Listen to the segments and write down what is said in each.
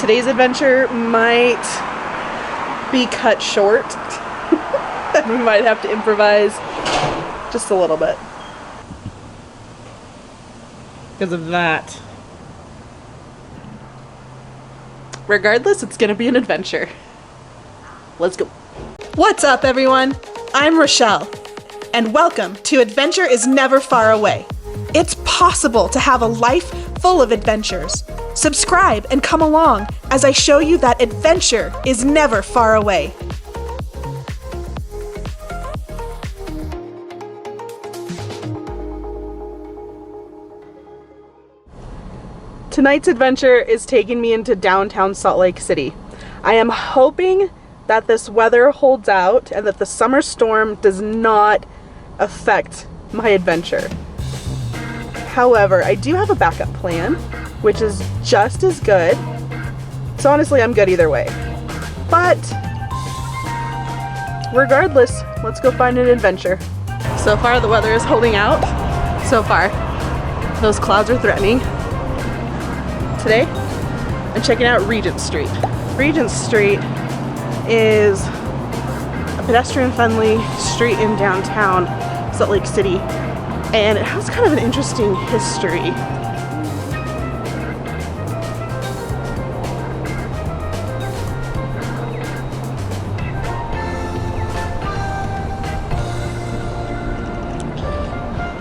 Today's adventure might be cut short. We might have to improvise just a little bit because of that. Regardless, it's gonna be an adventure. Let's go. What's up, everyone? I'm Rachelle, and welcome to Adventure is Never Far Away. It's possible to have a life full of adventures. Subscribe and come along as I show you that adventure is never far away. Tonight's adventure is taking me into downtown Salt Lake City. I am hoping that this weather holds out and that the summer storm does not affect my adventure. However, I do have a backup plan, which is just as good. So honestly, I'm good either way. But regardless, let's go find an adventure. So far, the weather is holding out. So far, those clouds are threatening. Today, I'm checking out Regent Street. Regent Street is a pedestrian-friendly street in downtown Salt Lake City, and it has kind of an interesting history.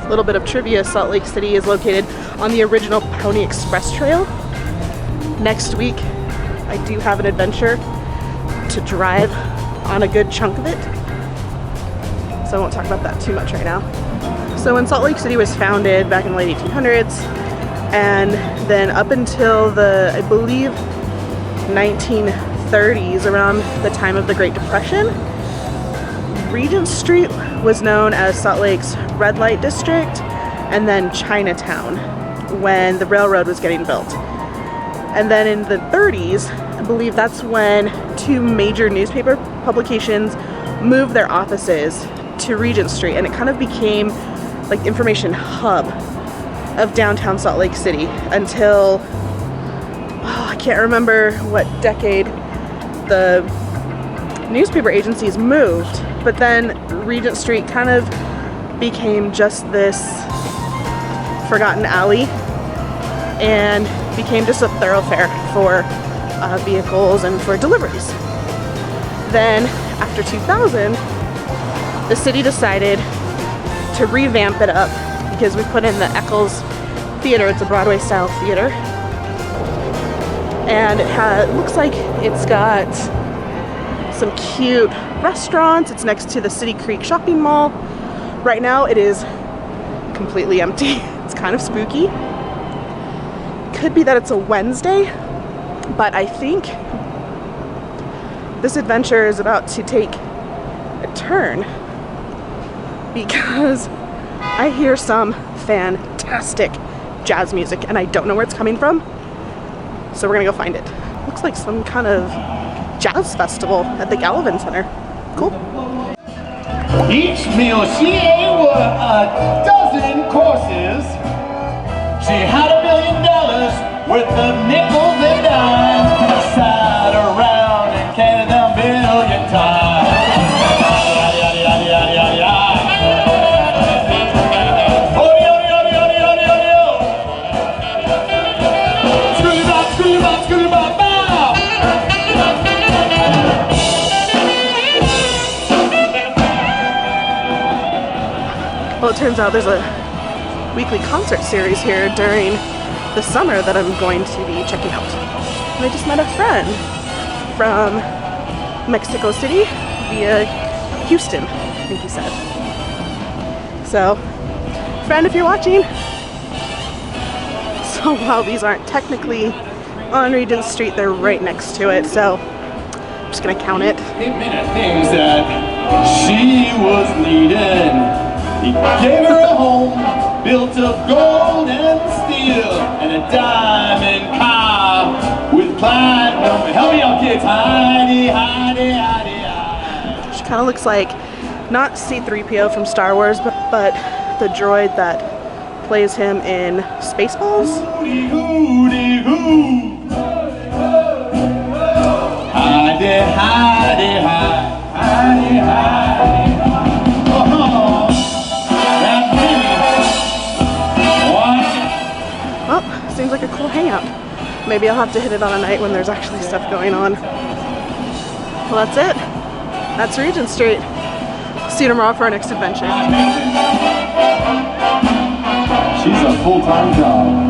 A little bit of trivia: Salt Lake City is located on the original Pony Express Trail. Next week, I do have an adventure to drive on a good chunk of it, so I won't talk about that too much right now. So when Salt Lake City was founded back in the late 1800s, and then up until the, I believe, 1930s, around the time of the Great Depression, Regent Street was known as Salt Lake's red light district, and then Chinatown when the railroad was getting built. And then in the 30s, I believe that's when two major newspaper publications moved their offices to Regent Street, and it kind of became like the information hub of downtown Salt Lake City until, I can't remember what decade the newspaper agencies moved, but then Regent Street kind of became just this forgotten alley and became just a thoroughfare for vehicles and for deliveries. Then after 2000, the city decided to revamp it up because we put in the Eccles Theatre. It's a broadway-style theater, and it looks like it's got some cute restaurants. It's next to the City Creek shopping mall. Right now it is completely empty. It's kind of spooky. Could be that it's a Wednesday, but I think this adventure is about to take a turn because I hear some fantastic jazz music and I don't know where it's coming from, so we're gonna go find it. Looks like some kind of jazz festival at the Galvin Center. Cool. Each meal she ate were a dozen courses. She had $1 million worth of nickels and dimes. Sat around and counted them 1,000,000 times. Well, it turns out there's a weekly concert series here during the summer that I'm going to be checking out. And I just met a friend from Mexico City via Houston, I think he said. So, friend, if you're watching. So while these aren't technically on Regent Street, they're right next to it, so I'm just gonna count it. Many things that she was needing. He gave her a home built of gold and steel and a diamond car with platinum. Help me out, kids. Heidi, Heidi, Heidi, Heidi. She kind of looks like not C-3PO from Star Wars, but the droid that plays him in Spaceballs. Hooty, hooty, hoo. camp. Maybe I'll have to hit it on a night when there's actually stuff going on. Well, that's it. That's Regent Street. See you tomorrow for our next adventure. She's a full-time job.